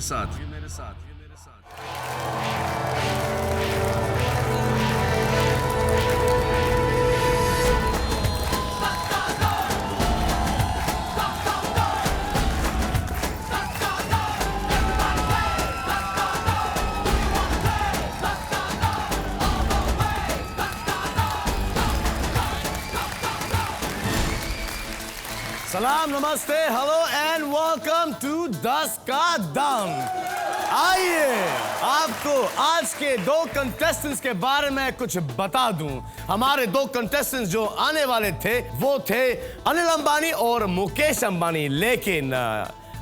मेरे साथ। सलाम, नमस्ते, हेलो एंड वेलकम टू 10 का दम। आइए आपको आज के दो कंटेस्टेंट्स के बारे में कुछ बता दूं। हमारे दो कंटेस्टेंट्स जो आने वाले थे वो थे अनिल अंबानी और मुकेश अंबानी, लेकिन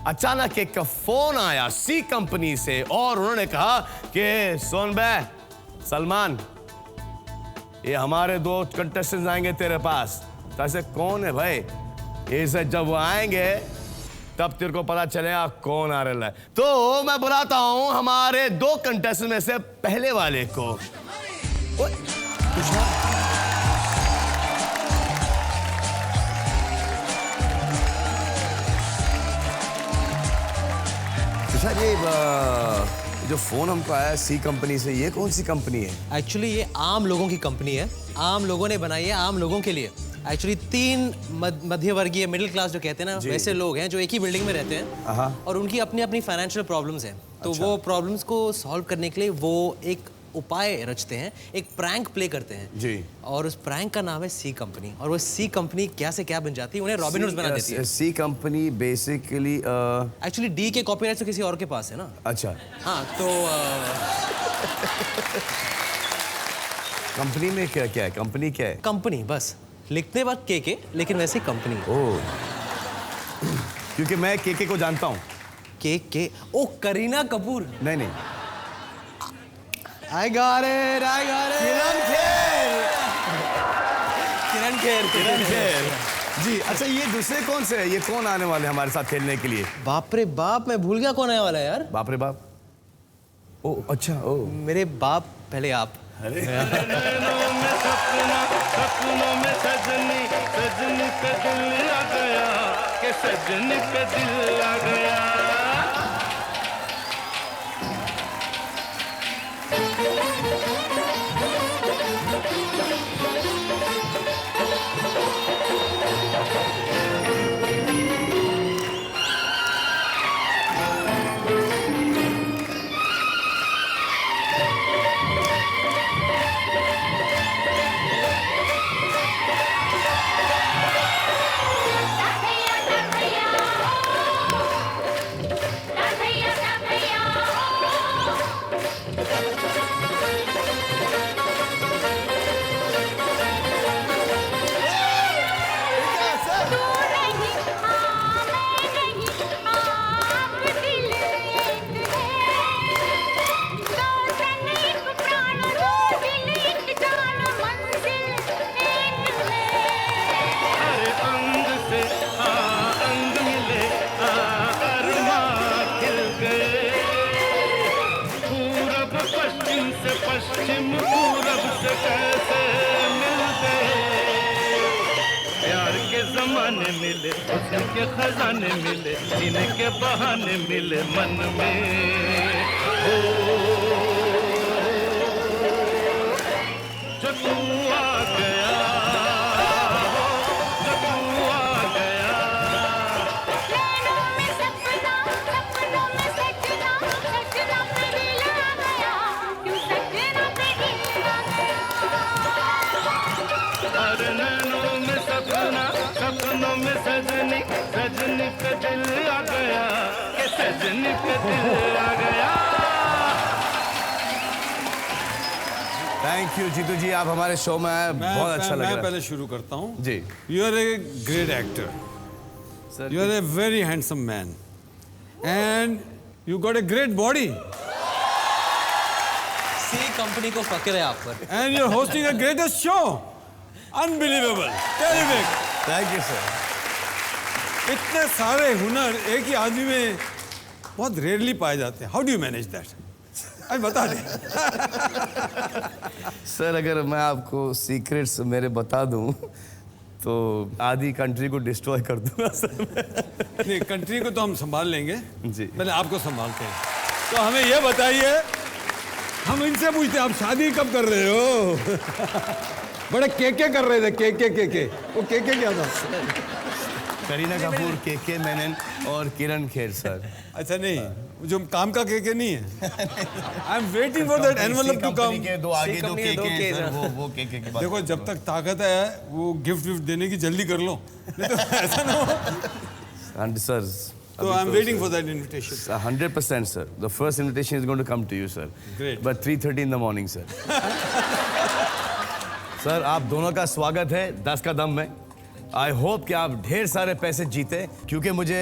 अचानक एक फोन आया सी कंपनी से और उन्होंने कहा कि सुन बे सलमान, ये हमारे दो कंटेस्टेंट्स आएंगे तेरे पास। तो ऐसे कौन है भाई? ऐसे जब वो आएंगे तब तेरे को पता चलेगा कौन आ रहा है। तो मैं बुलाता हूं हमारे दो कंटेस्टेंट में से पहले वाले को। तुषार, ये जो फोन हमको आया सी कंपनी से, ये कौन सी कंपनी है? एक्चुअली ये आम लोगों की कंपनी है, आम लोगों ने बनाई है आम लोगों के लिए। एक्चुअली तीन मध्य वर्गीय मिडिल क्लास जो कहते हैं ना, वैसे लोग हैं जो एक ही बिल्डिंग में रहते हैं और उनकी अपनी अपनी फाइनेंशियल प्रॉब्लम्स हैं। तो वो प्रॉब्लम्स को सॉल्व करने के लिए वो एक उपाय रचते हैं, एक प्रैंक प्ले करते हैं जी। और उस प्रैंक का नाम है सी कंपनी। और वो सी कंपनी क्या से क्या बन जाती है, उन्हें रॉबिनहुड बना देती है। सी कंपनी बेसिकली एक्चुअली डी के कॉपीराइट तो किसी और के पास है ना। अच्छा, हाँ, तो कंपनी में क्या क्या है? कंपनी क्या है? कंपनी बस लिखते वक्त के लेकिन वैसे कंपनी। ओह, क्योंकि मैं के को जानता हूँ। के ओ करीना कपूर। नहीं, I got it, I got it। किरण खेर। जी। अच्छा, ये दूसरे कौन से है? ये कौन आने वाले हैं हमारे साथ खेलने के लिए? बाप रे बाप, मैं भूल गया कौन आने वाला है यार। बाप रे बाप। ओ अच्छा, ओ मेरे बाप पहले आप। अरे सपनों में सजनी सजनी पे दिल आ गया, के सजनी पे दिल आ गया। पश्चिम पूरब से कैसे मिलते, प्यार के जमाने मिले, हुस्न के खजाने मिले, जीने के बहाने मिले मन में। हो जो तू आ गया, जो तू आ गया। नैनों में सपना, सपनों में सजना, सजना पे दिल आ गया, क्यों सजना पे दिल आ गया। अरे नैनों में सपना, सपनों में सजनी, सजनी पे दिल आ गया, के सजनी पे दिल आ गया। थैंक यू जीतू जी, आप हमारे शो में आए, बहुत अच्छा लगा। मैं पहले शुरू करता हूँ जी। You are a great actor, you are a very handsome man and you got a great body सी कंपनी को फक्र है आप पर। And you are hosting a greatest show, unbelievable, terrific. Thank you sir. इतने सारे हुनर एक ही आदमी में बहुत रेयरली पाए जाते हैं। How do you manage that? अभी बता दें। सर, अगर मैं आपको सीक्रेट्स मेरे बता दूं तो आधी कंट्री को डिस्ट्रॉय कर दूंगा सर मैं। नहीं, कंट्री को तो हम संभाल लेंगे जी। पहले आपको संभालते हैं। तो हमें ये बताइए, हम इनसे पूछते आप शादी कब कर रहे हो? बड़े केके कर रहे थे, केके वो केके क्या था? करीना कपूर, केके मेनन और किरण खेर सर। अच्छा नहीं, जो काम का केके नहीं है। I am waiting for that envelope to come. के दो आगे दो केके हैं सर, वो केके की बात। देखो जब तक ताकत है वो गिफ्ट विफ्ट देने की जल्दी कर लो, नहीं तो ऐसा ना हो। सर तो आई am waiting for that invitation. 100% sir. The first invitation is going to come to you, sir. Great. But 3:30 in the morning, sir. Sir आप दोनों का स्वागत है 10 का दम में। आई होप कि आप ढेर सारे पैसे जीते, क्योंकि मुझे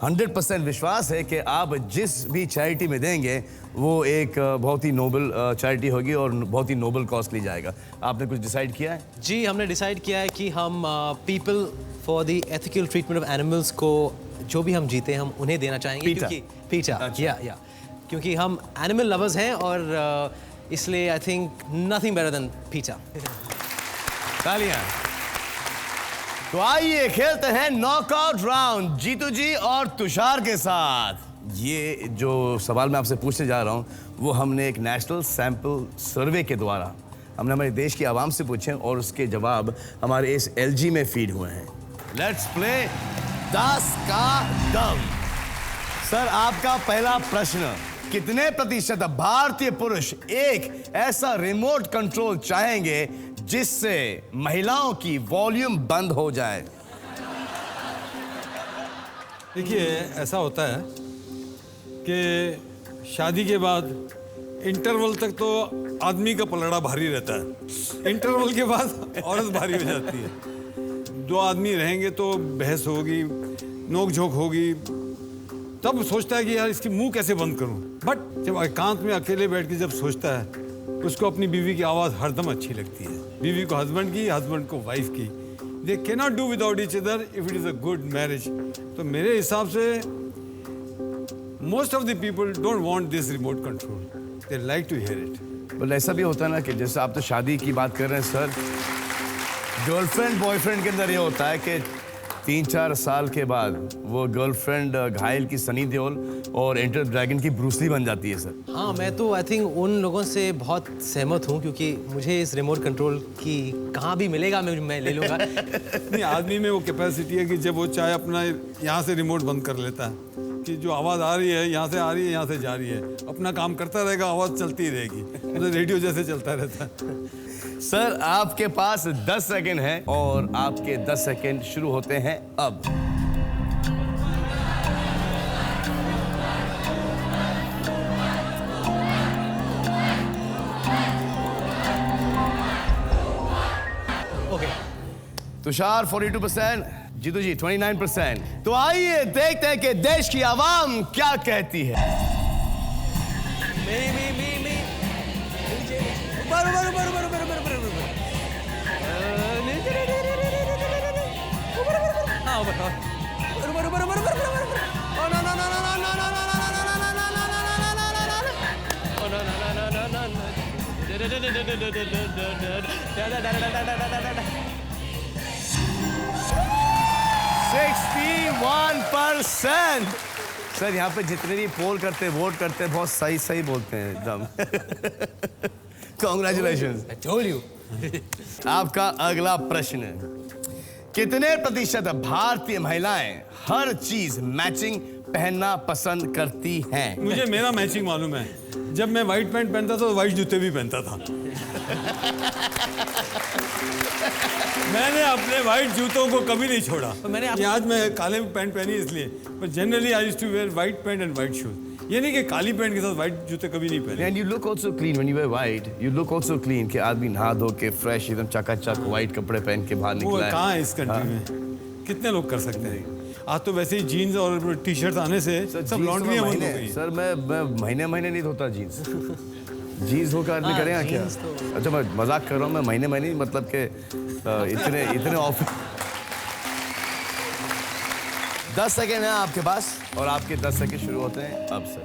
100% विश्वास है कि आप जिस भी चैरिटी में देंगे वो एक बहुत ही नोबल चैरिटी होगी और बहुत ही नोबल कॉज ली जाएगा। आपने कुछ डिसाइड किया है? जी, हमने डिसाइड किया है कि हम people for the ethical treatment of animals को जो भी हम जीते हम उन्हें देना चाहेंगे। पीटा। क्योंकि पीटा, या क्योंकि हम एनिमल लवर्स हैं और इसलिए I think nothing better than पीटा। तालियां। तो आइए खेलते हैं नॉकआउट राउंड जीतू जी और तुषार के साथ। ये जो सवाल मैं आपसे पूछने जा रहा हूं वो हमने एक नेशनल सैंपल सर्वे के द्वारा हमने हमारे देश की आवाम से पूछे और उसके जवाब हमारे इस LG में फीड हुए हैं। लेट्स प्ले 10 का दम। सर आपका पहला प्रश्न, कितने प्रतिशत भारतीय पुरुष एक ऐसा रिमोट कंट्रोल चाहेंगे जिससे महिलाओं की वॉल्यूम बंद हो जाए? देखिए ऐसा होता है कि शादी के बाद इंटरवल तक तो आदमी का पलड़ा भारी रहता है, इंटरवल के बाद औरत भारी हो जाती है। दो आदमी रहेंगे तो बहस होगी, नोक झोंक होगी, तब सोचता है कि यार इसकी मुंह कैसे बंद करूं। बट जब एकांत में अकेले बैठ के जब सोचता है, उसको अपनी बीवी की आवाज़ हरदम अच्छी लगती है। बीवी को हस्बैंड की, हस्बैंड को वाइफ की। They cannot do without each other if it is a good marriage. तो मेरे हिसाब से most of the people don't want this remote control, they like to hear it. But ऐसा भी होता है ना कि जैसे आप तो शादी की बात कर रहे हैं सर, गर्लफ्रेंड बॉयफ्रेंड के अंदर ये होता है कि 3-4 साल के बाद वो गर्लफ्रेंड घायल की सनी देओल और एंटर ड्रैगन की ब्रूस ली बन जाती है सर। हाँ, मैं तो आई थिंक उन लोगों से बहुत सहमत हूँ, क्योंकि मुझे इस रिमोट कंट्रोल की कहाँ भी मिलेगा मैं ले लूँगा। नहीं, आदमी में वो कैपेसिटी है कि जब वो चाहे अपना यहाँ से रिमोट बंद कर लेता है कि जो आवाज़ आ रही है यहाँ से आ रही है, यहाँ से जा रही है, अपना काम करता रहेगा, आवाज़ चलती रहेगी, मतलब रेडियो जैसे चलता रहता है। सर आपके पास 10 सेकंड है और आपके 10 सेकंड शुरू होते हैं अब। ओके, तुषार 42%, जीतू जी 29%। तो आइए देखते हैं कि देश की आवाम क्या कहती है। सर यहाँ पे जितने भी पोल करते वोट करते बहुत सही बोलते हैं एकदम। कॉन्ग्रेचुलेशन। I told you. आपका अगला प्रश्न, कितने प्रतिशत भारतीय महिलाएं हर चीज मैचिंग पहनना पसंद करती हैं? मुझे मेरा मैचिंग मालूम है। जब मैं व्हाइट पैंट पहनता था तो व्हाइट जूते भी पहनता था। मैंने अपने व्हाइट जूतों को कभी नहीं छोड़ा। ये आज मैं काले पैंट पहनी इसलिए, पर generally I used to wear white pant and white shoes. ये नहीं कि काली पैंट के साथ व्हाइट जूते कभी नहीं पहने। And you look also clean when you wear white. You look also clean कि आदमी नहा धो के फ्रेश एकदम चकाचक व्हाइट कपड़े पहन के बाहर वो निकला है। कहाँ है इस कंट्री में? कितने लोग कर सकते हैं? आज तो वैसे ही जीन्स और टी शर्ट आने से सब लॉन्ड्रियां बंद हो गई। सर मैं महीने नहीं धोता जीन्स। जीन्स धोकर आदमी करेगा क्या? अच्छा मैं मजाक कर रहा हूँ, मैं महीने मतलब के इतने ऑफिस। 10 सेकेंड है आपके पास और आपके 10 सेकेंड शुरू होते हैं अब से।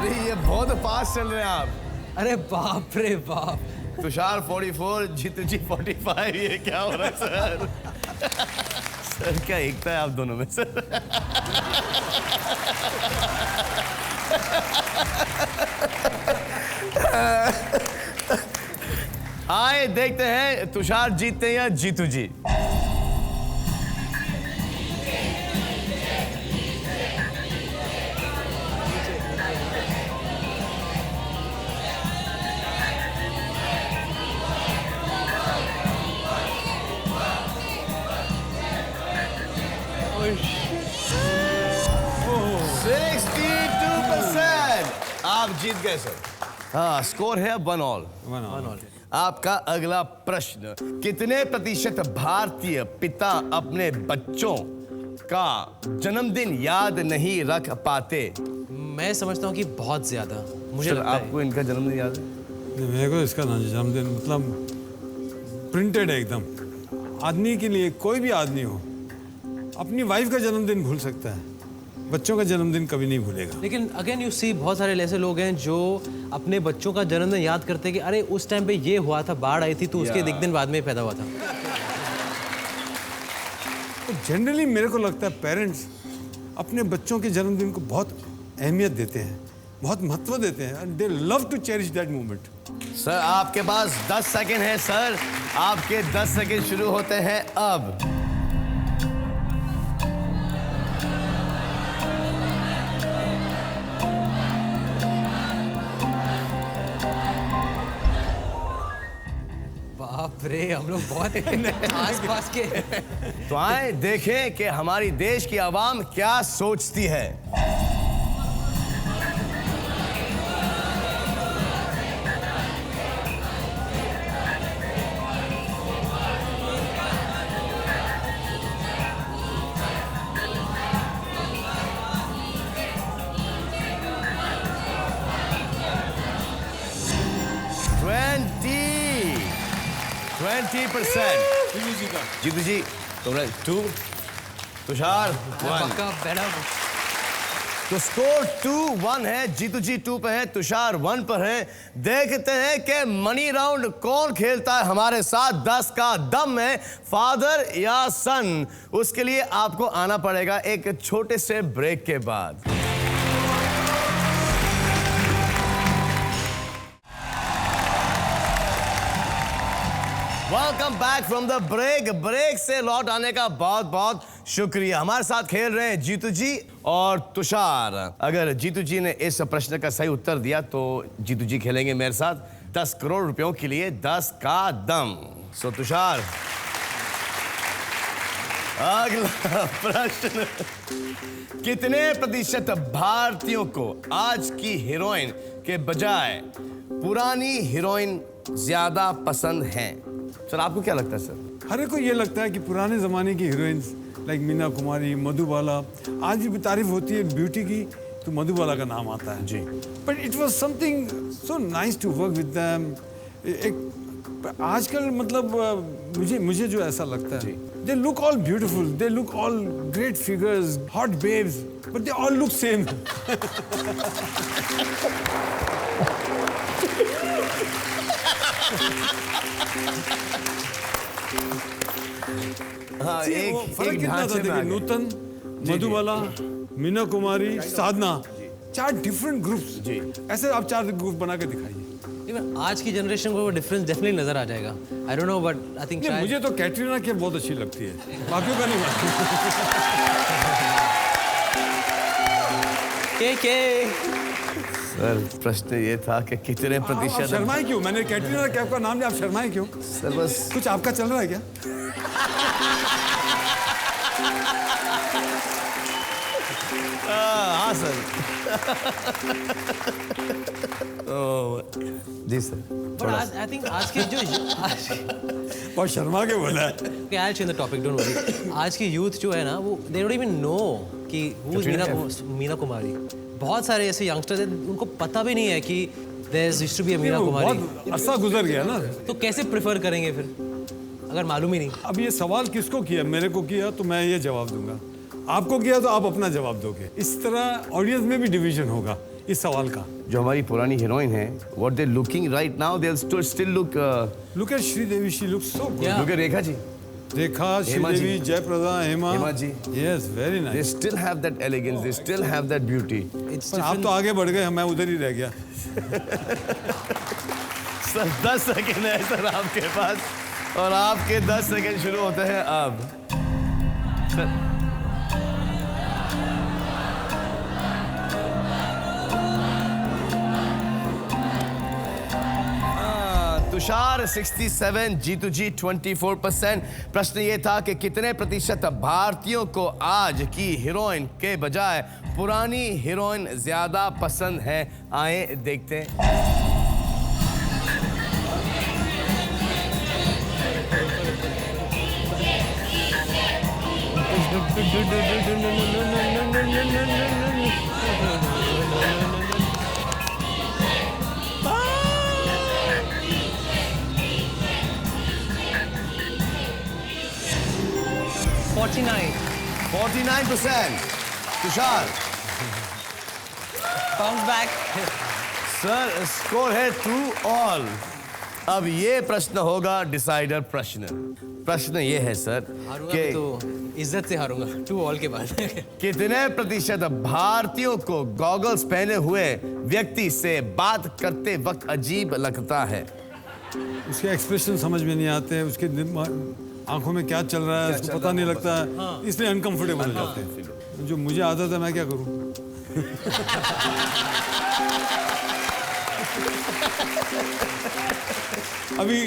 अरे ये बहुत फास्ट चल रहे हैं आप। अरे बाप रे बाप। तुषार 44, जीतू जी 45, ये क्या हो रहा है सर? सर क्या एकता है आप दोनों में सर? आए देखते हैं तुषार जीतते हैं या जीतू जी। आप जीत गए सर। हाँ, स्कोर है 1-1। आपका अगला प्रश्न, कितने प्रतिशत भारतीय पिता अपने बच्चों का जन्मदिन याद नहीं रख पाते? मैं समझता हूँ कि बहुत ज्यादा। मुझे सर, लगता है आपको इनका जन्मदिन याद है? मेरे को इसका जन्मदिन मतलब प्रिंटेड है एकदम। आदमी के लिए, कोई भी आदमी हो, अपनी वाइफ का जन्मदिन भूल सकता है, बच्चों का जन्मदिन कभी नहीं भूलेगा। लेकिन अगेन यू सी बहुत सारे ऐसे लोग हैं जो अपने बच्चों का जन्मदिन याद करते हैं कि अरे उस टाइम पे ये हुआ था, बाढ़ आई थी, तो उसके एक दिन बाद में पैदा हुआ था। तो जनरली मेरे को लगता है पेरेंट्स अपने बच्चों के जन्मदिन को बहुत अहमियत देते हैं, बहुत महत्व देते हैं, and they love to cherish that moment. Sir आपके पास 10 सेकंड है सर, आपके 10 सेकंड शुरू होते हैं अब। बाप रे, हम लोग बहुत आस-पास के। तो आए देखें कि हमारी देश की आवाम क्या सोचती है। जीतू जी तुमने 2, तुषार 1। पक्का बैठा। तो स्कोर 2-1 है। जीतू जी 2 पे है, तुषार 1 पर है। देखते हैं कि मनी राउंड कौन खेलता है हमारे साथ। 10 का दम है, फादर या सन। उसके लिए आपको आना पड़ेगा एक छोटे से ब्रेक के बाद। Welcome back from the break से लौट आने का बहुत बहुत शुक्रिया। हमारे साथ खेल रहे हैं जीतू जी और तुषार। अगर जीतू जी ने इस प्रश्न का सही उत्तर दिया तो जीतू जी खेलेंगे मेरे साथ 10 करोड़ रुपयों के लिए 10 का दम। सो तुषार, अगला प्रश्न, कितने प्रतिशत भारतीयों को आज की हीरोइन के बजाय पुरानी हीरोइन ज्यादा पसंद है? सर आपको क्या लगता है सर? हर एक को ये लगता है कि पुराने ज़माने की हीरोइंस लाइक मीना कुमारी, मधुबाला, आज भी तारीफ होती है ब्यूटी की तो मधुबाला का नाम आता है जी। But it was something so nice to work with them. एक आजकल मतलब मुझे जो ऐसा लगता है, they look all beautiful, they look all great figures, hot babes, but they all look same. हाँ, फर्क कितना था देखिए, नूतन, मधुबाला, मीना कुमारी, साधना, 4 डिफरेंट ग्रुप्स। ऐसे आप 4 ग्रुप बना के दिखाइए। इवन आज की जनरेशन को डिफरेंस डेफिनेटली नजर आ जाएगा। I don't know but I think मुझे तो कैटरीना कैफ बहुत अच्छी लगती है, बाकियों का नहीं के सर प्रश्न ये था कि कितने आप प्रतिशत। शर्माए क्यों? मैंने कैटरीना कैफ का नाम लिया, आप शर्माए क्यों? सर बस कुछ आपका चल रहा है क्या? हाँ सर। जी सर। बट आई थिंक आज के जो बहुत शर्मा के बोला है। Okay, I'll change the topic, don't worry. आज की यूथ जो है ना वो they don't even know कि who is मीना कुमारी। बहुत सारे ऐसे यंगस्टर्स हैं उनको पता भी नहीं है कि there used to be a Meena Kumari. बहुत अरसा गुजर गया ना। तो कैसे प्रेफर करेंगे फिर अगर मालूम ही नहीं? अब ये सवाल किसको किया? मेरे को किया तो मैं ये जवाब दूंगा, आपको किया तो आप अपना जवाब दोगे। इस तरह ऑडियंस में भी डिवीजन होगा इस सवाल का। जो हमारी पुरानी हीरोइन है, what they looking right now, they'll still look. Look at Sridevi, she looks so good. Yeah. Look at Rekha ji. Rekha, Hema ji. Sridevi, Jaya Prada, Hema. Hema ji. Yes, very They nice. still have that elegance. They still have that beauty. It's पर आप different. तो आगे बढ़ गए, मैं उधर ही रह गया। सर 10 सेकंड है सर आपके पास और आपके 10 सेकंड शुरू होते हैं अब। सर तुषार 67, जीतू जी 24%। प्रश्न ये था कि कितने प्रतिशत भारतीयों को आज की हीरोइन के बजाय पुरानी हीरोइन ज्यादा पसंद है। आए देखते हैं। $49. 49%। Tushar Bounce back. Sir score है 2 ऑल। अब ये प्रश्न होगा डिसाइडर प्रश्न। प्रश्न ये है सर हारूंगा कि तो इज्जत से हारूंगा 2 ऑल के बाद। कितने प्रतिशत भारतीयों को गॉगल्स पहने हुए व्यक्ति से बात करते वक्त अजीब लगता है? उसके एक्सप्रेशन समझ में नहीं आते, उसके आंखों में क्या चल रहा है उसको पता नहीं लगता है, इसलिए अनकंफर्टेबल हो जाते हैं। जो मुझे आदत है, मैं क्या करूं? अभी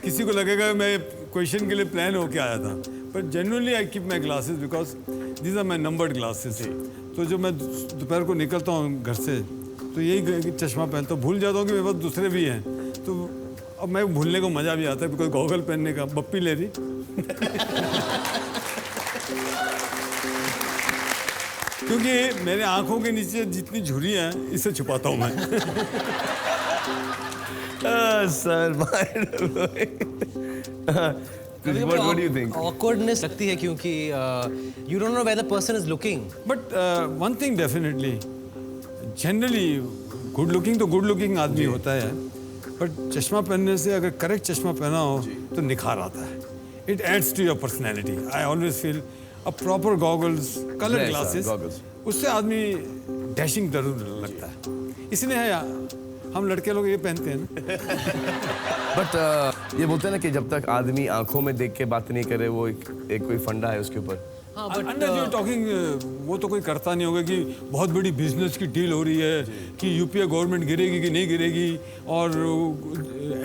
किसी को लगेगा मैं क्वेश्चन के लिए प्लान होके आया था, पर generally I keep my glasses because these are my numbered glasses. तो जो मैं दोपहर को निकलता हूँ घर से तो यही चश्मा पहनता हूँ, भूल जाता हूँ कि मेरे पास दूसरे भी हैं, तो अब मैं भूलने को मजा भी आता है बिकॉज गॉगल पहनने का। बप्पी ले रही क्योंकि मेरे आंखों के नीचे जितनी झुर्रियां हैं इसे छुपाता हूँ मैं। Sir what do you think? Awkwardness लगती है क्योंकि you don't know where the person is looking. But one thing definitely, generally good looking तो गुड लुकिंग आदमी होता है, बट चश्मा पहनने से अगर करेक्ट चश्मा पहना हो तो निखार आता है। It adds to your personality. I always feel a proper goggles, colour glasses, उससे आदमी डैशिंग जरूर लगता है। इसलिए है हम लड़के लोग ये पहनते हैं ना। बट ये बोलते हैं ना कि जब तक आदमी आंखों में देख के बात नहीं करे वो एक कोई फंडा है उसके ऊपर। हाँ, but अंडर जो टॉकिंग वो तो कोई करता नहीं होगा कि बहुत बड़ी बिजनेस की डील हो रही है कि यूपीए गवर्नमेंट गिरेगी कि नहीं गिरेगी और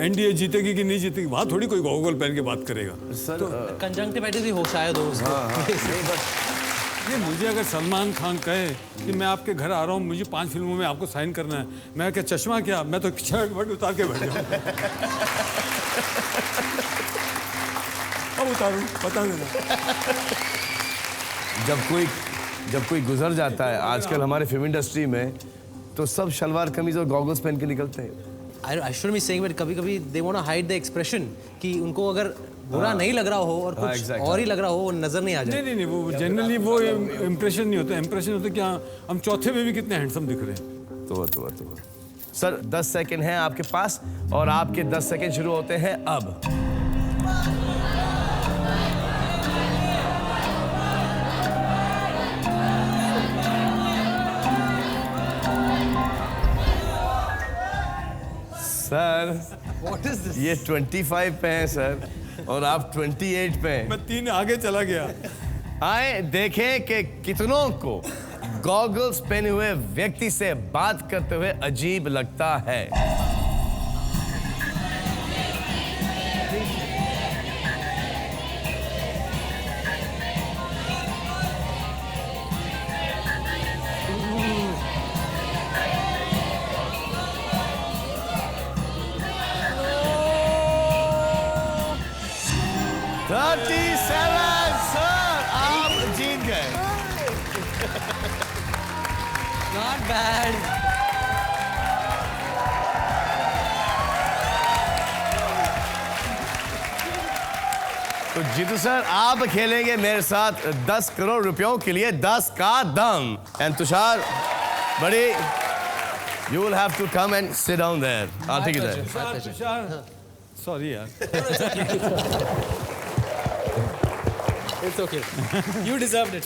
एनडीए जीतेगी कि नहीं जीतेगी, वहाँ थोड़ी कोई गॉगल पहन के बात करेगा। सर कंजंक्टिवाइटिस भी हो शायद हो उसको। ये मुझे अगर सलमान खान कहे कि मैं आपके घर आ रहा हूँ, मुझे 5 फिल्मों में आपको साइन करना है, मैं क्या चश्मा क्या, मैं तो शर्ट वर्ट उतार के बैठ जाऊँ। अब उतारूँ, बता देना। जब कोई गुजर जाता है आजकल हमारे फिल्म इंडस्ट्री में तो सब शलवार कमीज और गॉगल्स पहन के निकलते हैं। I shouldn't be saying, but कभी-कभी they want to hide the expression कि उनको अगर बुरा नहीं लग रहा हो और कुछ और ही लग रहा हो, वो नजर नहीं आ जाए। नहीं, वो जनरली वो इम्प्रेशन नहीं होता। इम्प्रेशन होता है कि हाँ हम चौथे में भी कितने हैंडसम दिख रहे हैं। तो सर 10 सेकंड हैं आपके पास और आपके 10 सेकंड शुरू होते हैं अब। Sir What is this? ये 25 पे हैं सर और आप 28 पे हैं। मैं 3 आगे चला गया। आए देखें कि कितनों को गॉगल्स पहने हुए व्यक्ति से बात करते हुए अजीब लगता है। सर आप जीत गए। Not bad. तो जीतू सर आप खेलेंगे मेरे साथ 10 करोड़ रुपयों के लिए 10 का दम। एंड तुषार बड़ी You will have to come and sit down there. I'll take you there. Tushar sorry यार It's okay. You deserved it.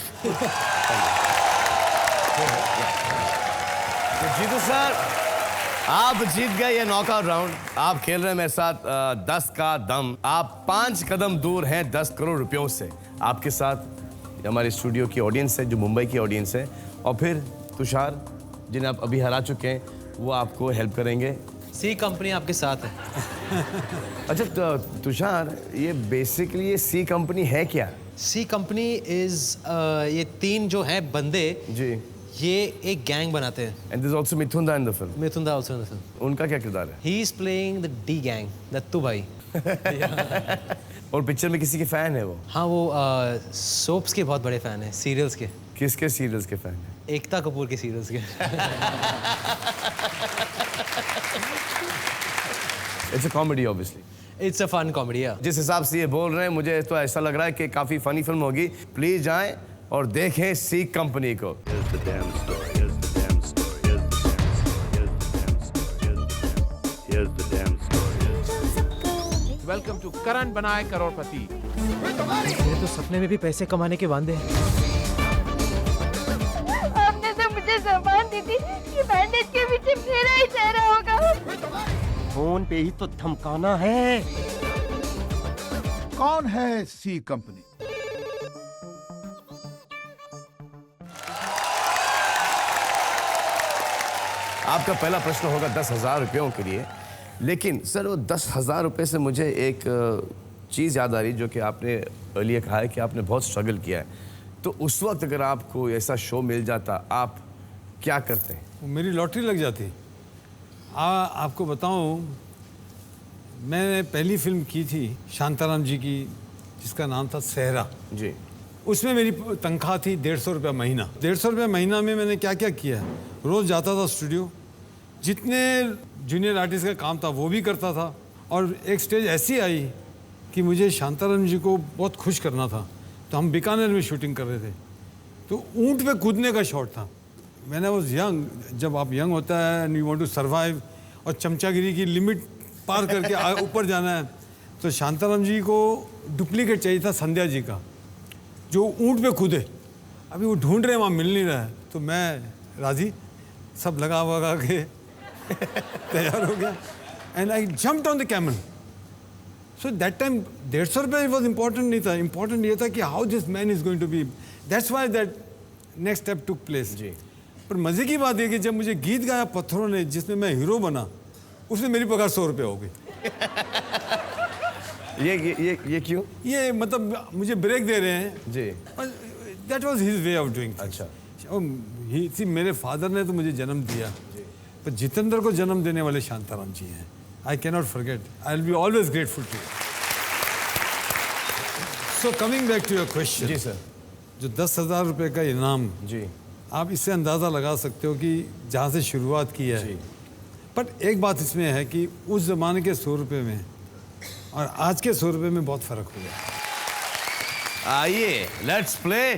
तो जीतू सर, आप जीत गए ये नॉकआउट राउंड। आप खेल रहे हैं मेरे साथ 10 का दम। आप 5 कदम दूर हैं 10 करोड़ रुपयों से। आपके साथ हमारे स्टूडियो की ऑडियंस है, जो मुंबई की ऑडियंस है, और फिर तुषार, जिन्हें आप अभी हरा चुके हैं, वो आपको हेल्प करेंगे। सी कंपनी आपके साथ है। अच्छा तुषार, ये बेसिकली ये सी कंपनी है क्या? सी कंपनी इज ये 3 जो हैं बंदे, जी। ये एक गैंग बनाते हैं। एंड दिस आल्सो मिथुन दा इन द फिल्म। मिथुन दा आल्सो इन द फिल्म। उनका क्या किरदार है? He is playing the D gang, Dattu भाई। और पिक्चर में किसी के फैन है वो? हाँ, वो सोप्स के बहुत बड़े फैन हैं, सीरियल्स के। किसके सीरियल्स के फैन है? एकता कपूर के सीरियल्स के। It's a comedy obviously. It's a fun comedy. जिस हिसाब से ये बोल रहे हैं, मुझे तो ऐसा लग रहा है कि काफी फनी फिल्म होगी। प्लीज जाएं और देखें सी कंपनी को। Here's the damn story. Here's the damn story. Here's the damn story. Here's the damn story. Welcome to Karan बनाए करोड़पति। मेरे तो सपने में भी पैसे कमाने के वांदे हैं। आपने तो मुझे ज़बान दी थी कि बैंडेज के पीछे मेरा ही चेहरा होगा। फोन पे ही तो धमकाना है। कौन है सी कंपनी? आपका पहला प्रश्न होगा 10,000 रुपयों के लिए। लेकिन सर, वो 10,000 रुपये से मुझे एक चीज़ याद आ रही, जो कि आपने अर्लियर कहा है कि आपने बहुत स्ट्रगल किया है। तो उस वक्त अगर आपको ऐसा शो मिल जाता, आप क्या करते हैं? वो मेरी लॉटरी लग जाती। आपको बताऊं, मैंने पहली फिल्म की थी शांताराम जी की, जिसका नाम था सहरा। जी। उसमें मेरी तनख्वाह थी 150 रुपया महीना। 150 रुपया महीना में मैंने क्या क्या किया। रोज़ जाता था स्टूडियो, जितने जूनियर आर्टिस्ट का काम था वो भी करता था। और एक स्टेज ऐसी आई कि मुझे शांताराम जी को बहुत खुश करना था, तो हम बीकानेर में शूटिंग कर रहे थे। तो ऊँट पे कूदने का शॉट था। मैंने वो यंग, जब आप यंग होता है and you want to survive, और चमचागिरी की लिमिट पार करके ऊपर जाना है, तो शांताराम जी को डुप्लीकेट चाहिए था संध्या जी का, जो ऊँट पे कूदे। अभी वो ढूंढ रहे हैं, वहाँ मिल नहीं रहा है। तो मैं राजी, सब लगा वगा के तैयार हो गया, and I jumped on the camel. So that time 150 रुपये वॉज इम्पॉर्टेंट नहीं था। इम्पॉर्टेंट ये था कि how this man is going to be. That's why that next step took place. जी। पर मज़े की बात यह कि जब मुझे गीत गाया पत्थरों ने, जिसमें मैं हीरो बना, उसमें मेरी पगार 100 रुपये हो गई। ये क्यों? ये मतलब मुझे ब्रेक दे रहे हैं जी। That was his way of doing. अच्छा। मेरे फादर ने तो मुझे जन्म दिया, पर जितेंद्र को जन्म देने वाले शांताराम जी हैं। I can not forget, I will be always grateful to you. So coming back to your question. जी सर। जो 10,000 रुपये का इनाम, जी। आप इससे अंदाज़ा लगा सकते हो कि जहाँ से शुरुआत की है। बट एक बात इसमें है कि उस ज़माने के 100 रुपये में और आज के 100 रुपये में बहुत फ़र्क हो गया। आइए, लेट्स प्ले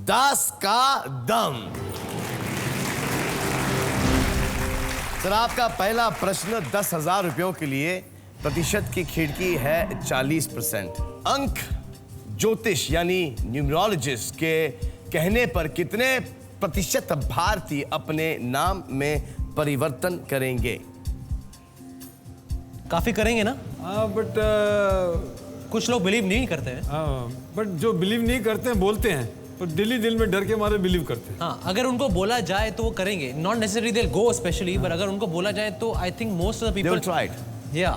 10 का दम। सर, आपका पहला प्रश्न 10,000 रुपयों के लिए। प्रतिशत की खिड़की है 40%। अंक ज्योतिष यानी न्यूमरोलॉजिस्ट के कहने पर कितने प्रतिशत भारतीय अपने नाम में परिवर्तन करेंगे? काफी करेंगे ना? बट कुछ लोग बिलीव नहीं करते हैं। बट जो बिलीव नहीं करते हैं बोलते हैं, पर दिल में डर के मारे बिलीव करते हैं। हाँ, अगर उनको बोला जाए तो वो करेंगे। Not necessary they go specially, पर अगर उनको बोला जाए तो I think most of the They people will try it. या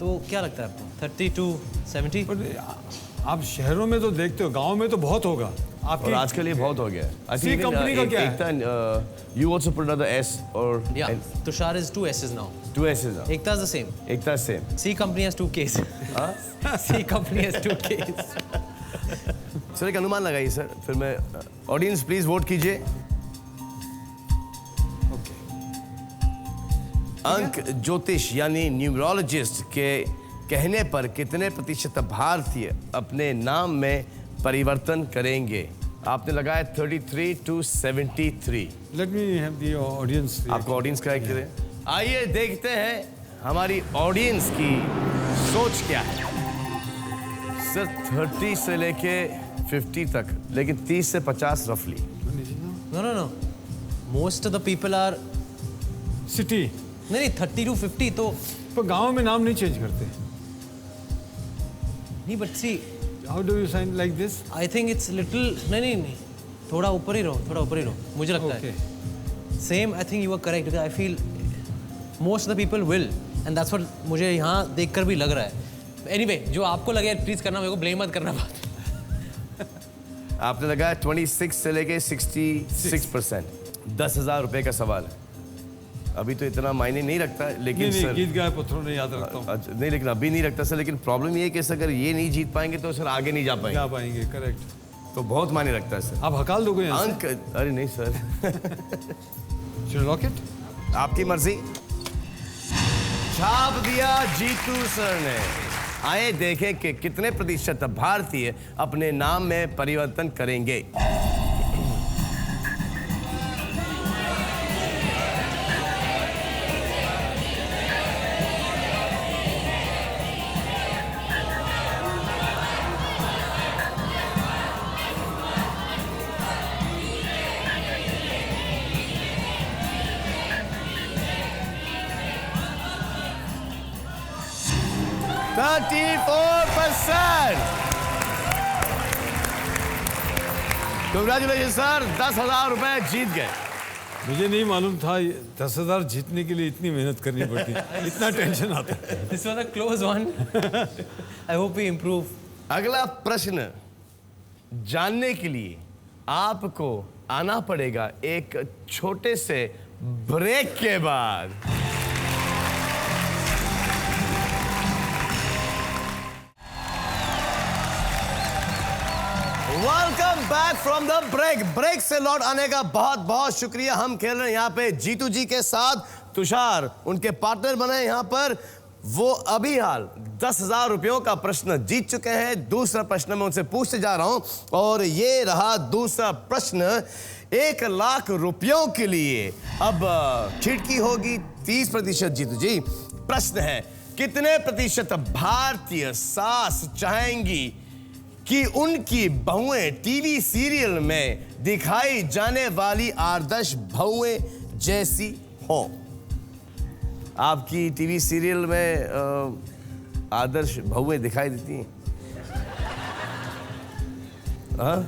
तो क्या लगता है आपको? 30 to 70? बट आप शहरों में तो देखते हो, गांव में तो बहुत होगा। और आपकी आज के लिए बहुत हो गया है। I see think even, company का क्या है? You also put another S or Yeah, Tushar is 2 S's now. 2 S's now. Ekta is the same. Ekta same. C company has 2 Ks. C company has 2 Ks. Sir, एक अनुमान लगाइए sir, फिर मैं audience please vote कीजिए। अंक ज्योतिष यानी numerologist के कहने पर कितने प्रतिशत भारतीय अपने नाम में परिवर्तन करेंगे? आपने लगाया 33 to 73। Let me have the audience. आपको ऑडियंस का एक करें। आइए देखते हैं हमारी ऑडियंस की सोच क्या है। सर 30 से लेके 50 तक, लेकिन 30 से 50 रफली। No. Most of the people are city, नहीं 30 to 50 तो पर गांव में नाम नहीं चेंज करते। नहीं but see how do you sign like this? I think it's little नहीं थोड़ा ऊपर ही रहो मुझे लगता है same. I think you are correct. I feel most of the people will and that's what मुझे यहाँ देखकर भी लग रहा है। एनीवे जो आपको लगे प्लीज करना, मेरे को ब्लेम मत करना बात। आपने लगाया 26 से लेके 66%। 10,000 रुपए का सवाल है। अभी तो इतना मायने नहीं रखता है, लेकिन नहीं, सर गीत गाए पत्थरों ने याद रखता हूँ। नहीं, लेकिन अभी नहीं रखता सर। लेकिन प्रॉब्लम ये है कि सर अगर ये नहीं जीत पाएंगे तो सर आगे नहीं जा पाएंगे। जा पाएंगे, करेक्ट। तो बहुत मायने रखता है सर। आप हकाल दोगे यहाँ अंक अरे नहीं सर। से? लॉक इट, आपकी मर्जी। छाप दिया जीतू सर ने। आए देखें कि कितने प्रतिशत भारतीय अपने नाम में परिवर्तन करेंगे। Congratulations सर, 10,000 रुपए जीत गए। मुझे नहीं मालूम था 10,000 जीतने के लिए इतनी मेहनत करनी पड़ती, इतना टेंशन आता है। This was a close one. I hope we improve. अगला प्रश्न जानने के लिए आपको आना पड़ेगा एक छोटे से ब्रेक के बाद। Welcome back from the break से लौट आने का बहुत बहुत शुक्रिया। हम खेल रहे हैं यहाँ पे जीतू जी के साथ। तुषार उनके पार्टनर बने यहाँ पर। वो अभी हाल 10,000 रुपयों का प्रश्न जीत चुके हैं। दूसरा प्रश्न मैं उनसे पूछते जा रहा हूं और ये रहा दूसरा प्रश्न। 1 लाख रुपयों के लिए अब खिड़की होगी 30%। जीतू जी, प्रश्न है कितने प्रतिशत भारतीय सास चाहेंगी कि उनकी बहुएं टीवी सीरियल में दिखाई जाने वाली आदर्श बहुएं जैसी हों? आपकी टीवी सीरियल में आदर्श बहुएं दिखाई देती हैं? हाँ?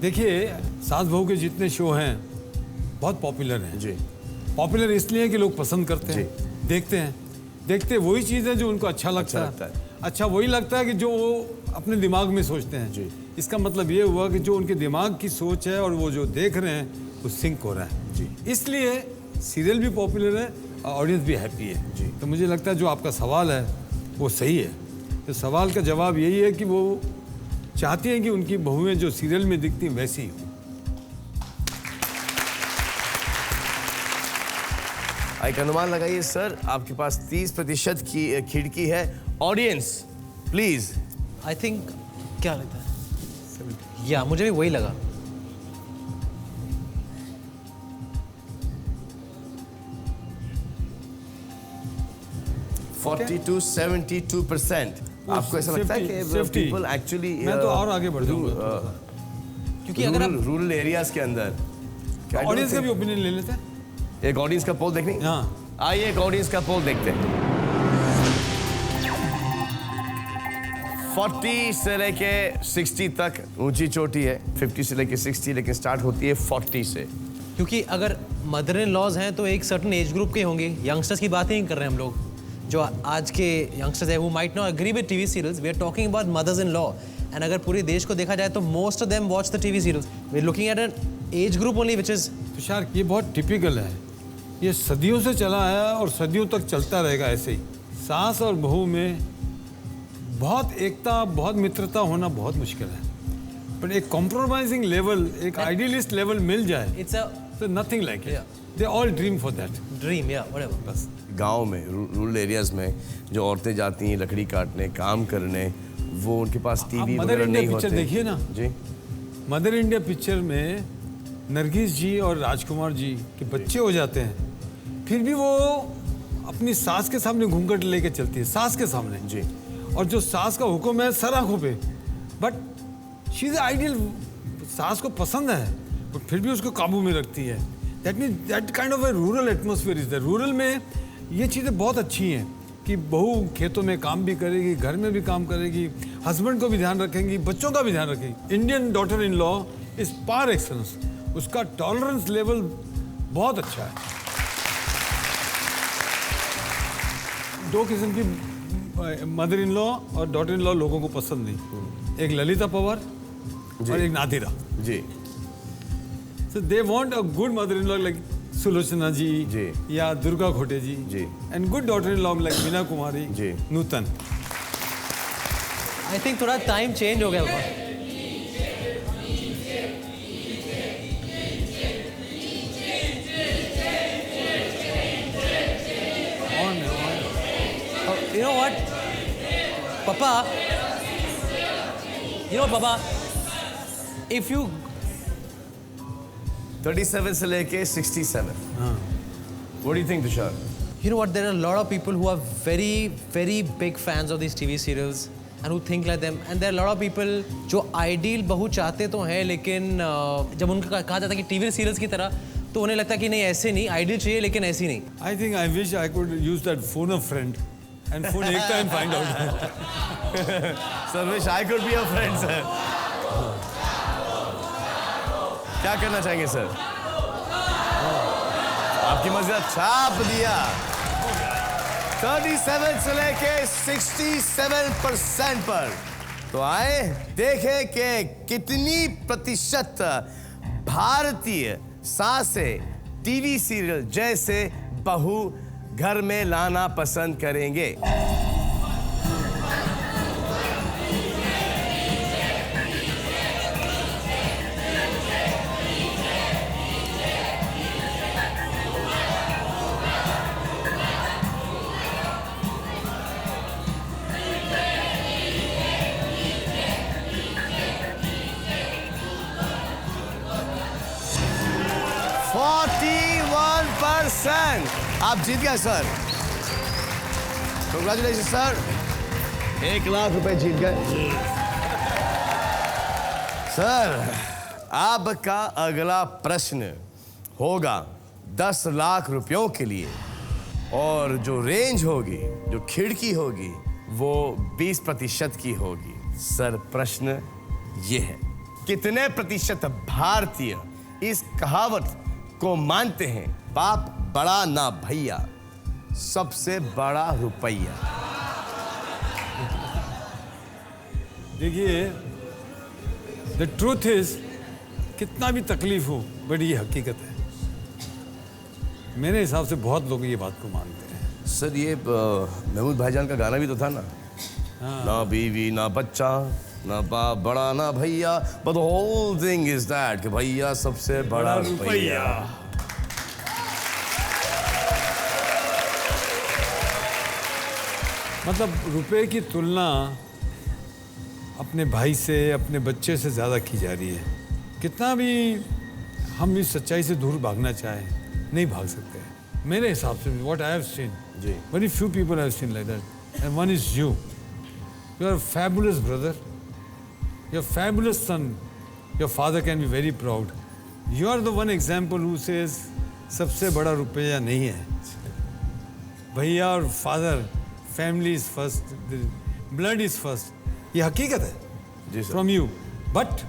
देखिए, सास बहू के जितने शो हैं बहुत पॉपुलर हैं जी। पॉपुलर इसलिए कि लोग पसंद करते हैं, देखते वही चीज़ है जो उनको अच्छा लगता है। अच्छा वही लगता है कि जो वो अपने दिमाग में सोचते हैं। जी। इसका मतलब ये हुआ कि जो उनके दिमाग की सोच है और वो जो देख रहे हैं वो सिंक हो रहा है। जी। इसलिए सीरियल भी पॉपुलर है और ऑडियंस भी हैप्पी है। जी। तो मुझे लगता है जो आपका सवाल है वो सही है। तो सवाल का जवाब यही है कि वो चाहती हैं कि उनकी बहुएं जो सीरियल में दिखती हैं वैसी ही हों। एक अनुमान लगाइए सर, आपके पास 30% की खिड़की है। Audience please. आई थिंक क्या लगता है? या मुझे भी वही लगा। Okay. 42-72%। आपको ऐसा लगता है कि पीपल एक्चुअली मैं तो और आगे बढ़ जाऊंगा क्योंकि अगर आप रूरल एरियाज के अंदर ऑडियंस का भी ओपिनियन ले लेते हैं। एक ऑडियंस का पोल देखने। हाँ, आइए एक ऑडियंस का पोल देखते हैं। 40 से लेके 60 तक ऊंची चोटी है। 50 से लेके 60, लेकिन स्टार्ट होती है 40 से। क्योंकि अगर मदर इन लॉज हैं तो एक सर्टन एज ग्रुप के होंगे। यंगस्टर्स की बात नहीं कर रहे हैं हम लोग, जो आज के यंगस्टर्स हैं, वो might not agree with TV serials. We are talking about mothers in law and अगर पूरे देश को देखा जाए तो most of them watch the TV serials. We are looking at an age group only which is Tushar, ये बहुत typical है। ये सदियों से चला है और सदियों तक चलता रहेगा ऐसे ही। सास और बहू में बहुत एकता, बहुत मित्रता होना बहुत मुश्किल है, पर एक कॉम्प्रोमाइजिंग लेवल, एक आइडियलिस्ट लेवल मिल जाए इट्स अ तो nothing like it. They all dream for that. Dream या व्हाटएवर। बस गांव में, रूरल एरियाज में जो औरतें जाती हैं लकड़ी काटने, काम करने, वो उनके पास टीवी मदर वगैरह इंडिया नहीं पिक्चर होते। देखिए ना, जी। मदर इंडिया पिक्चर में नरगिस जी और राजकुमार जी के बच्चे हो जाते हैं, फिर भी वो अपनी सास के सामने घूंघट लेके चलती है, सास के सामने जी। और जो सास का हुक्म है सर आंखों पे, बट शी इज आइडियल, सास को पसंद है बट फिर भी उसको काबू में रखती है। That mean that kind of A rural atmosphere is the rural में ये चीज़ें बहुत अच्छी हैं कि बहू खेतों में काम भी करेगी, घर में भी काम करेगी, हस्बैंड को भी ध्यान रखेंगी, बच्चों का भी ध्यान रखेगी। Indian daughter in law is par excellence, उसका टॉलरेंस लेवल बहुत अच्छा है। दो किस्म की मदर इन लॉ और डॉटर इन लॉ लोगों को पसंद नहीं, एक ललिता पवार और एक नादिरा जी। So they want a good mother-in-law like Sulochana जी या दुर्गा खोटे जी and good daughter-in-law like Meena Kumari Nutan. I think थोड़ा टाइम चेंज हो गया होगा। You know what, Papa? You know, Papa, if you 37 से लेके 67. What do you think, Tushar? You know what? There are a lot of people who are very, very big fans of these TV serials and who think like them. And there are a lot of people जो ideal बहू चाहते तो हैं, लेकिन जब उनका कहा जाता है कि TV serials की तरह, तो उन्हें लगता है कि नहीं ऐसे नहीं, ideal चाहिए लेकिन ऐसी नहीं। I think I wish I could use that phone a friend and phone Ekta and find out. Sir, wish I could be your friend, sir. क्या करना चाहेंगे सर? आपकी मर्जी, छाप दिया। 37 से लेके 67% पर। तो आए देखें कि कितनी प्रतिशत भारतीय सासें टीवी सीरियल जैसे बहू घर में लाना पसंद करेंगे। आप जीत गए सर, कंग्रेचुलेशन सर, 1 लाख रुपए जीत गए सर। आपका अगला प्रश्न होगा 10 लाख रुपयों के लिए, और जो रेंज होगी, जो खिड़की होगी, वो 20% की होगी। सर प्रश्न ये है, कितने प्रतिशत भारतीय इस कहावत को मानते हैं, बाप बड़ा ना भैया, सबसे बड़ा रुपया? देखिए, द ट्रूथ इज, कितना भी तकलीफ हो बट ये हकीकत है। मेरे हिसाब से बहुत लोग ये बात को मानते हैं। सर ये महमूद भाईजान का गाना भी तो था ना, ना बीवी ना बच्चा ना बाप बड़ा ना भैया, but the whole thing is that कि भैया सबसे बड़ा रुपया। मतलब रुपए की तुलना अपने भाई से, अपने बच्चे से ज़्यादा की जा रही है। कितना भी हम इस सच्चाई से दूर भागना चाहें, नहीं भाग सकते। मेरे हिसाब से, what I have seen, very few people have seen like that, and one is you. You are fabulous brother, you are fabulous son, your father can be very proud. You are the one example who says सबसे बड़ा रुपया नहीं है। भैया और father, family is first, blood is first, ये हकीकत है from you, but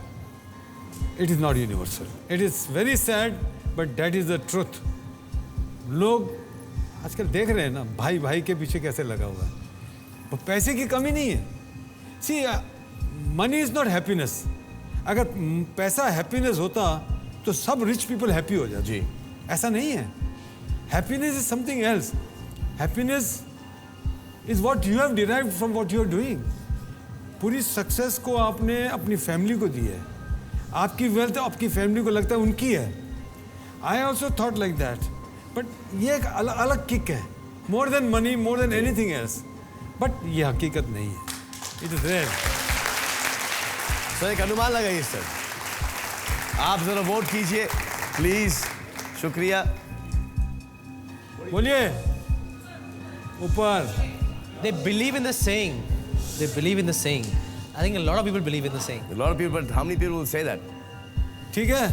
it is not universal. It is very sad but that is the truth. लोग आजकल देख रहे हैं ना, भाई भाई के पीछे कैसे लगा हुआ है। वो पैसे की कमी नहीं है। सी, मनी इज नॉट हैप्पीनेस। अगर पैसा हैप्पीनेस होता तो सब रिच पीपल हैप्पी हो जाते। ऐसा नहीं है। Happiness is something else. Happiness is what you have derived from what you are doing. पूरी सक्सेस को आपने अपनी फैमिली को दी है। आपकी वेल्थ आपकी फैमिली को लगता है उनकी है। I also thought like that. But ये एक अलग किक है। More than money, more than anything else. But ये हकीकत नहीं है। It is rare. सर एक अनुमान लगाइए सर, आप जरा वोट कीजिए प्लीज। शुक्रिया। बोलिए ऊपर। They believe in the saying. They believe in the saying. I think a lot of people believe in the saying. A lot of people, but how many people will say that? ठीक है,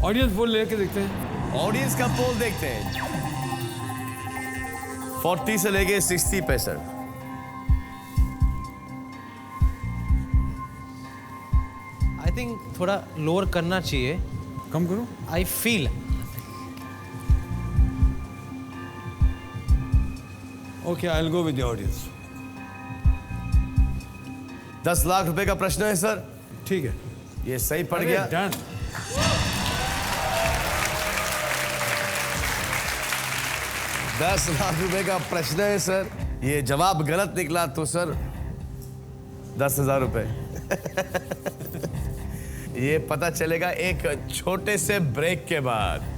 audience poll लेके देखते हैं। Audience का पोल देखते हैं। 40 से लेके 60 पे सर। I think थोड़ा लोअर करना चाहिए। कम करो। I feel okay, I will go with the audience. 10 lakh रुपए का प्रश्न है सर। ठीक है, ये सही पड़ गया। डन। 10 लाख रुपए का प्रश्न है सर। ये जवाब गलत निकला तो सर 10,000 रुपए। ये पता चलेगा एक छोटे से ब्रेक के बाद।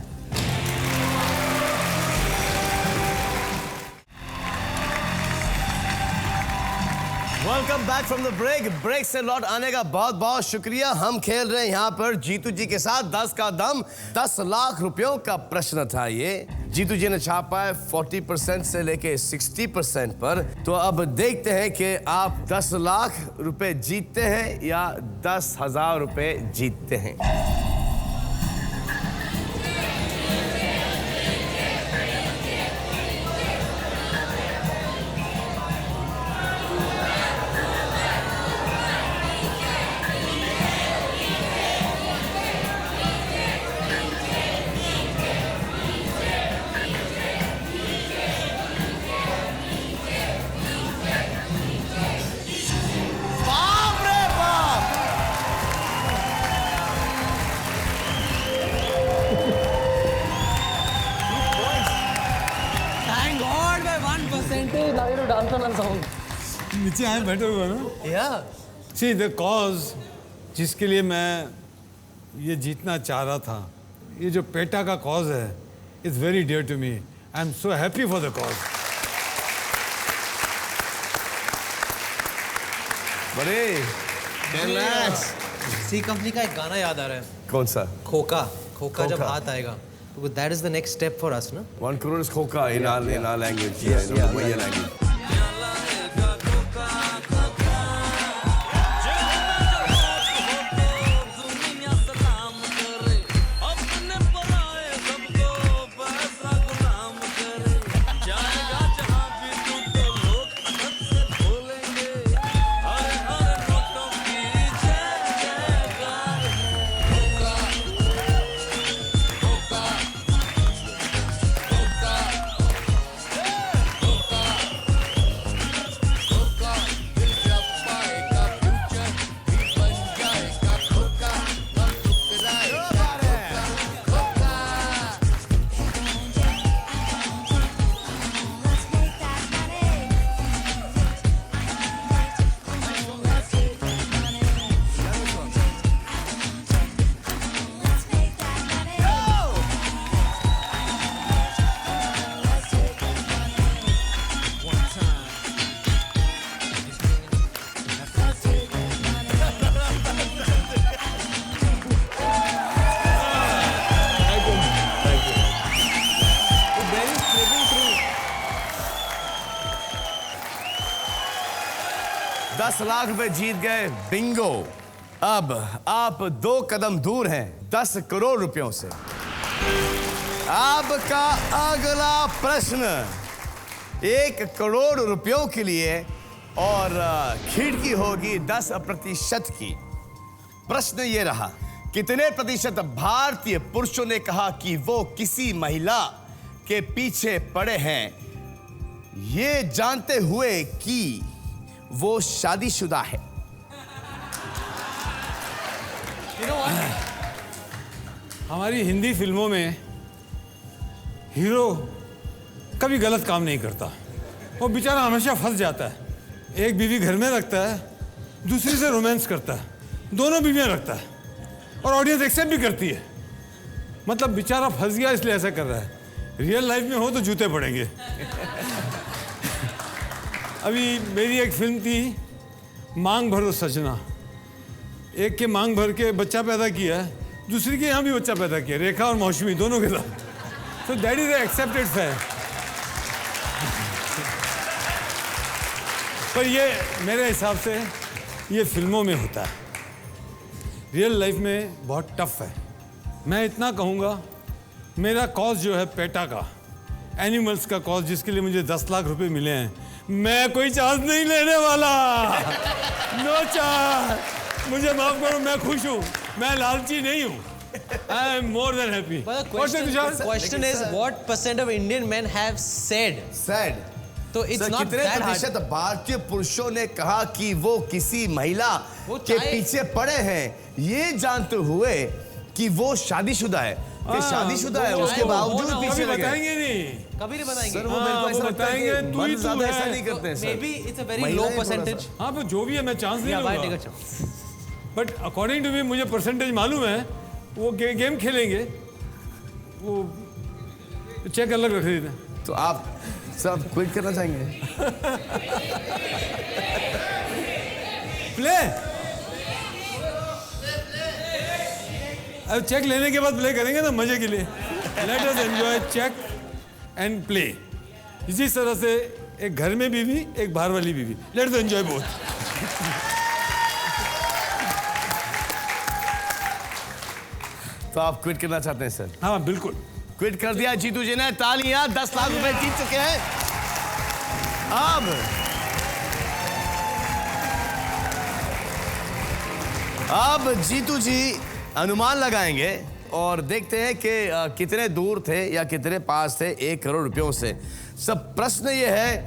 Welcome back from the break. Break से लौट आने का बहुत बहुत शुक्रिया। हम खेल रहे हैं यहाँ पर जीतू जी के साथ 10 का दम। 10 लाख रुपयों का प्रश्न था ये। जीतू जी ने छापा है 40% से लेके 60% पर। तो अब देखते हैं कि आप 10 लाख रुपए जीतते हैं या 10,000 रुपए जीतते हैं। बाप रे बाप! thank God by 1% now you dance on a song. नीचे आए बैठे हुए हैं ना। Yeah. सी द कॉज जिसके लिए मैं ये जीतना चाह रहा था, ये जो पेटा का कॉज है, it's very dear to me. I am so happy for the cause. बड़े relax। सी कंपनी का एक गाना याद आ रहा है, कौन सा? खोका। खोका जब खोका। हाथ आएगा तो that is the next step for us, ना? 1 crore is khoka in our language. Yes, in our language. $10 lakh रुपए जीत गए। बिंगो। अब आप 2 कदम दूर हैं 10 करोड़ रुपयों से। आपका अगला प्रश्न 1 करोड़ रुपयों के लिए और खिड़की होगी 10% की। प्रश्न ये रहा, कितने प्रतिशत भारतीय पुरुषों ने कहा कि वो किसी महिला के पीछे पड़े हैं, ये जानते हुए कि वो शादीशुदा है? हमारी हिंदी फिल्मों में हीरो कभी गलत काम नहीं करता। वो बेचारा हमेशा फंस जाता है। एक बीवी घर में रखता है, दूसरी से रोमांस करता है, दोनों बीवियां रखता है और ऑडियंस एक्सेप्ट भी करती है। मतलब बेचारा फंस गया इसलिए ऐसा कर रहा है। रियल लाइफ में हो तो जूते पड़ेंगे। अभी मेरी एक फिल्म थी मांग भरो सजना, एक के मांग भर के बच्चा पैदा किया है, दूसरी के यहाँ भी बच्चा पैदा किया, रेखा और मौसमी दोनों के साथ। So that is an accepted fact. पर ये मेरे हिसाब से ये फिल्मों में होता है, रियल लाइफ में बहुत टफ है। मैं इतना कहूँगा, मेरा कॉज जो है पेटा का, एनिमल्स का कॉज, जिसके लिए मुझे 10 लाख रुपए मिले हैं, मैं कोई चार्ज नहीं लेने वाला। No charge. मुझे माफ करो, मैं खुश हूँ, मैं लालची नहीं हूँ। I am more than happy. But the What's the question, question is, sir- what percent of Indian men have said? Said. तो it's सर, not कितने that hard. प्रतिशत भारतीय पुरुषों ने कहा कि वो किसी महिला वो के चाहे- पीछे पड़े हैं, ये जानते हुए कि वो शादीशुदा है, कि शादीशुदा है, वो उसके चाहे वो बावजूद हो ना, पीछे कभी लगे। बताएंगे नहीं। कभी नहीं बताएंगे। सर, वो मेरे को हाँ, ऐसा वो लगता है बताएंगे, कि तू ही मर्द तू ज्यादा है। ऐसा नहीं करते हैं sir. Maybe it's a very महिलाएं low थोड़ा सा- percentage. हाँ, पर जो भी है, मैं चांस नहीं Yeah, why take a लूंगा। chance? But according to me, मुझे परसेंटेज मालूम है। वो गेम खेलेंगे, वो चेक अलग रख देते हैं। तो आप सब क्विट करना चाहेंगे? प्ले। अब चेक लेने के बाद प्ले करेंगे ना, मजे के लिए। Let us enjoy check and play. इसी तरह से एक घर में बीवी, एक बाहर वाली बीवी, लेट अस एंजॉय बोथ। तो आप क्विट करना चाहते हैं सर? हाँ बिल्कुल। क्विट कर दिया जीतू जी ने, तालियां। 10 लाख रुपए जीत चुके हैं। अब जीतू जी अनुमान लगाएंगे और देखते हैं कि कितने दूर थे या कितने पास थे 1 करोड़ रुपयों से। सब प्रश्न ये है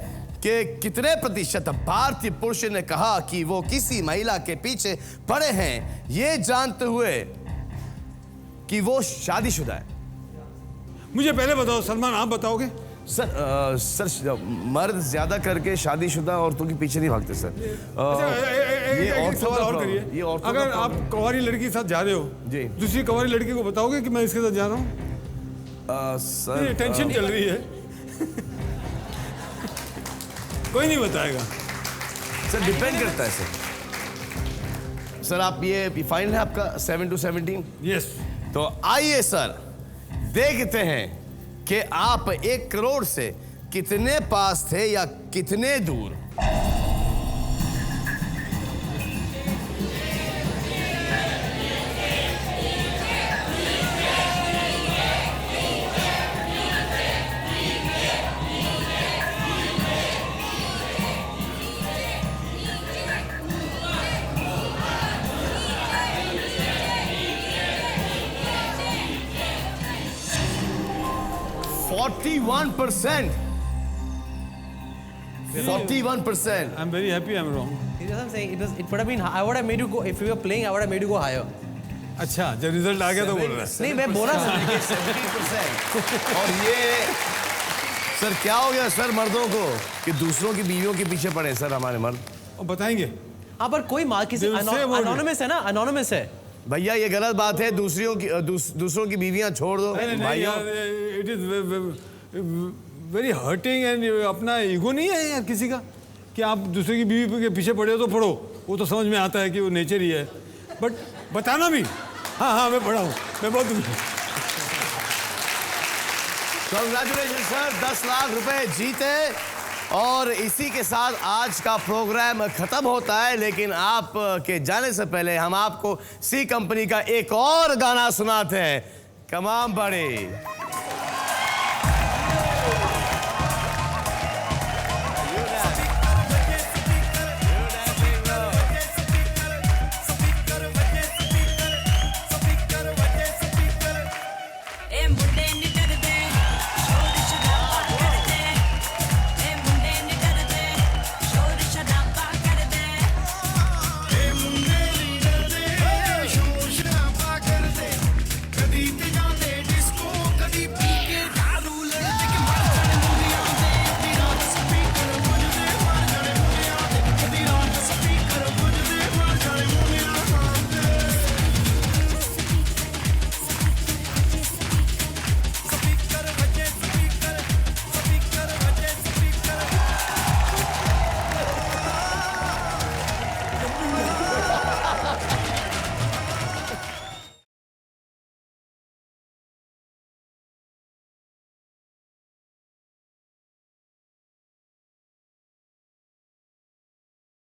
कि कितने प्रतिशत भारतीय पुरुष ने कहा कि वो किसी महिला के पीछे पड़े हैं, ये जानते हुए कि वो शादीशुदा है। मुझे पहले बताओ सलमान, आप बताओगे? सर मर्द ज्यादा करके शादीशुदा औरतों के पीछे नहीं भागते सर। ये एक औरतों सवाल का और प्रॉब्लम- करिए। ये औरतों का अगर आप प्रॉब्लम- कुंवारी लड़की के साथ जा रहे हो, जी। दूसरी कुंवारी लड़की को बताओगे कि मैं इसके साथ जा रहा हूँ? सर टेंशन चल रही है। कोई नहीं बताएगा। सर डिपेंड करता है सर। सर आप ये फाइनल है आपका 7 to 17? यस। तो आइए सर देखते हैं कि आप 1 करोड़ से कितने पास थे या कितने दूर। %41%. 41%. I'm very happy I'm wrong. You know what I'm saying? It would have been. I would have made you go. If you were playing, I would have made you go higher. अच्छा, जब result आ गया तो बोल रहा है। नहीं, मैं बोला था। 70%. और ये सर क्या हो गया सर मर्दों को कि दूसरों की बीवियों के पीछे पड़े सर हमारे मर्द? और बताएंगे। हाँ, पर कोई माँ किसी They will say about it. anonymous है ना, anonymous है। भैया ये गलत बात है, दूसरों की बीवियां छोड़ दो नहीं भाइयों। यार, it is very hurting and अपना ईगो नहीं है यार किसी का कि आप दूसरे की बीवी के पीछे पड़े हो तो पढ़ो, वो तो समझ में आता है कि वो नेचर ही है, बट बताना भी। हाँ हाँ मैं पढ़ा हूँ, मैं बहुत कांग्रेचुलेशन सर, 10 लाख रुपए जीते। और इसी के साथ आज का प्रोग्राम खत्म होता है, लेकिन आप के जाने से पहले हम आपको सी कंपनी का एक और गाना सुनाते हैं। कमाम बड़ी।